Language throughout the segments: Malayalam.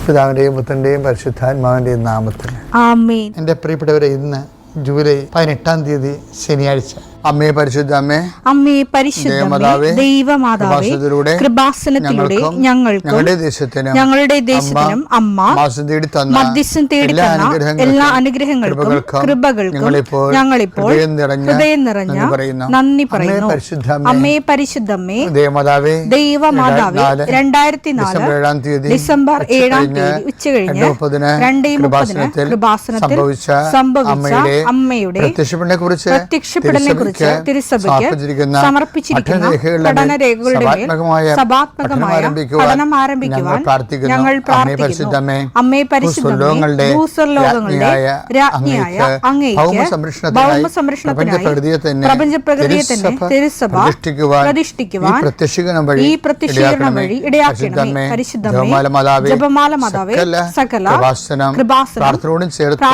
പിതാവിന്റെയും പുത്രന്റെയും പരിശുദ്ധാത്മാവിന്റെയും നാമത്തിൽ ആമേൻ. എൻ്റെ പ്രിയപ്പെട്ടവരെ, ഇന്ന് ജൂലൈ 18 ശനിയാഴ്ച. അമ്മേ പരിശുദ്ധ അമ്മേ, അമ്മേ പരിശുദ്ധ ദൈവമാതാവേ, കൃപാസനത്തിലൂടെ ഞങ്ങൾക്കും ഞങ്ങളുടെ ദേശത്തിനും അമ്മ മധ്യസ്ഥം തേടി തന്ന എല്ലാ അനുഗ്രഹങ്ങൾക്കും കൃപകൾക്കും ഞങ്ങളിപ്പോൾ ഹൃദയം നിറഞ്ഞ നന്ദി പറയുന്നു. അമ്മേ പരിശുദ്ധമ്മേ ദൈവമാതാവേ, 2004 ഡിസംബർ 7 ഉച്ചകഴിഞ്ഞ് 2:30 കൃപാസനത്തിൽ സംഭവിച്ച അമ്മയുടെ പ്രത്യക്ഷപ്പെടലിനെ കുറിച്ച് തിരുസഭയ്ക്ക് സമർപ്പിച്ചിരിക്കുന്ന പഠനരേഖകളുടെ സഭാത്മകമായ പഠനം ആരംഭിക്കുവാൻ ഞങ്ങൾ പ്രാർത്ഥിക്കുന്നു. അമ്മേ പരിശുദ്ധമേ, ഭൂസ്വർലോകങ്ങളുടെ രാജ്ഞിയായ അങ്ങേയ്ക്ക് ഭൗമസംരക്ഷണത്തിനായി പ്രപഞ്ചപ്രകൃതിയെ തന്നെ തിരുസഭ പ്രതിഷ്ഠിക്കുവാൻ ഈ പ്രത്യക്ഷീകരണം വഴി ഇടയാക്കണമേ. പരിശുദ്ധമേ, ജപമാല മാതാവേ, സകല കൃപാസനം പ്രാർത്ഥനയോടും ചേർത്ത്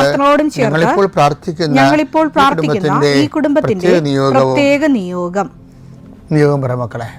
ഞങ്ങളിപ്പോൾ പ്രാർത്ഥിക്കുന്ന ഈ കുടുംബത്തിന്റെ പ്രത്യേക നിയോഗം പറ മക്കളെ.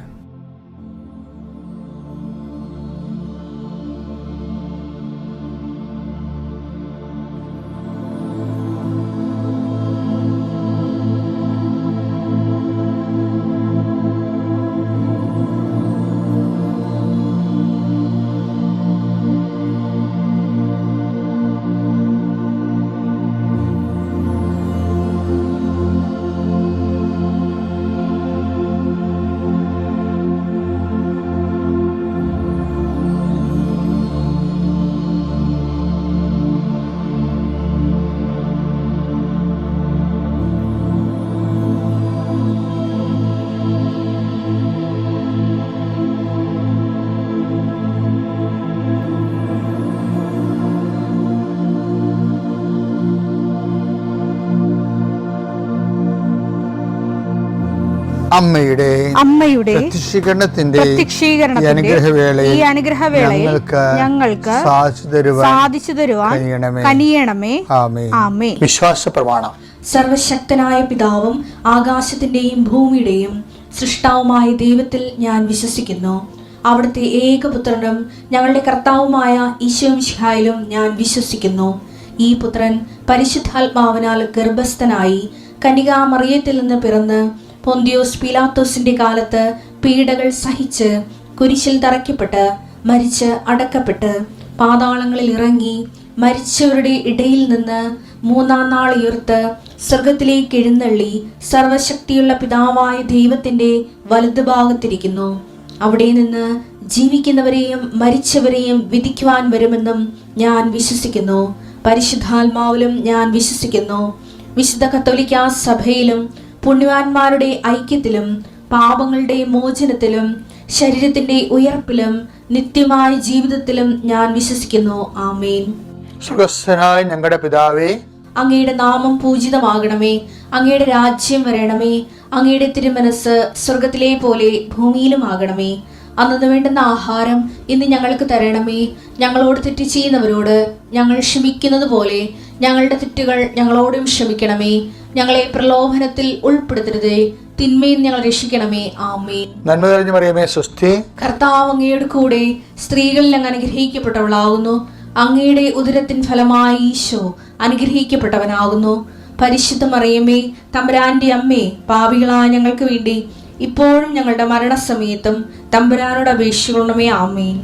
അമ്മയുടെ പ്രത്യക്ഷീകരണത്തിന്റെ ഈ അനുഗ്രഹവേളയിൽ ഞങ്ങൾക്ക് സാധിച്ചു തരുവാൻ കനിയണമേ. ആമേൻ. വിശ്വാസ പ്രമാണം. സർവശക്തനായ പിതാവും ആകാശത്തിന്റെയും ഭൂമിയുടെയും സൃഷ്ടാവുമായ ദൈവത്തിൽ ഞാൻ വിശ്വസിക്കുന്നു. അവിടുത്തെ ഏകപുത്രനും ഞങ്ങളുടെ കർത്താവുമായ ഈശോ മിശിഹായിലും ഞാൻ വിശ്വസിക്കുന്നു. ഈ പുത്രൻ പരിശുദ്ധാത്മാവിനാൽ ഗർഭസ്ഥനായി കന്യകാമറിയത്തിൽ നിന്ന് പിറന്ന് പൊന്തിയോസ് പീലാത്തോസിന്റെ കാലത്ത് പീഡകൾ സഹിച്ച് കുരിശിൽ തറയ്ക്കപ്പെട്ട് മരിച്ച് അടക്കപ്പെട്ട് പാതാളങ്ങളിൽ ഇറങ്ങി മരിച്ചവരുടെ ഇടയിൽ നിന്ന് 3-ാം നാൾ ഉയർത്ത് സ്വർഗത്തിലേക്ക് എഴുന്നള്ളി സർവശക്തിയുള്ള പിതാവായ ദൈവത്തിന്റെ വലതുഭാഗത്തിരിക്കുന്നു. അവിടെ നിന്ന് ജീവിക്കുന്നവരെയും മരിച്ചവരെയും വിധിക്കുവാൻ വരുമെന്നും ഞാൻ വിശ്വസിക്കുന്നു. പരിശുദ്ധാത്മാവിലും ഞാൻ വിശ്വസിക്കുന്നു. വിശുദ്ധ കത്തോലിക്കാ സഭയിലും പുണ്യവാന്മാരുടെ ഐക്യത്തിലും പാപങ്ങളുടെ മോചനത്തിലും ശരീരത്തിന്റെ ഉയർപ്പിലും നിത്യമായ ജീവിതത്തിലും ഞാൻ വിശ്വസിക്കുന്നു. ആമേൻ. സ്വർഗ്ഗസ്ഥനായ ഞങ്ങളുടെ പിതാവേ, അങ്ങയുടെ നാമം പൂജിതമാകണമേ. അങ്ങയുടെ രാജ്യം വരണമേ. അങ്ങയുടെ തിരുമനസ് സ്വർഗത്തിലെ പോലെ ഭൂമിയിലും ആകണമേ. അന്നു വേണ്ടുന്ന ആഹാരം ഇന്ന് ഞങ്ങൾക്ക് തരണമേ. ഞങ്ങളോട് തെറ്റ് ചെയ്യുന്നവരോട് ഞങ്ങൾ ക്ഷമിക്കുന്നത് പോലെ ഞങ്ങളുടെ തെറ്റുകൾ ഞങ്ങളോടും ക്ഷമിക്കണമേ. ഞങ്ങളെ പ്രലോഭനത്തിൽ ഉൾപ്പെടുത്തരുതേ, തിന്മയിൽ ഞങ്ങൾ രക്ഷിക്കണമേ. ആമേൻ. നന്മ നിറഞ്ഞ മറിയമേ, സ്വസ്തി. കർത്താവ് അങ്ങയുടെ കൂടെ സ്ത്രീകളിൽ അങ്ങ് അനുഗ്രഹിക്കപ്പെട്ടവളാകുന്നു. അങ്ങയുടെ ഉദരത്തിൻ ഫലമായി ഈശോ അനുഗ്രഹിക്കപ്പെട്ടവനാകുന്നു. പരിശുദ്ധ മറിയമേ, തമ്പുരാന്റെ അമ്മേ, പാപികളായ ഞങ്ങൾക്ക് വേണ്ടി ഇപ്പോഴും ഞങ്ങളുടെ മരണസമയത്തും തമ്പുരാനോട് അപേക്ഷിക്കണമേ. ആമേൻ.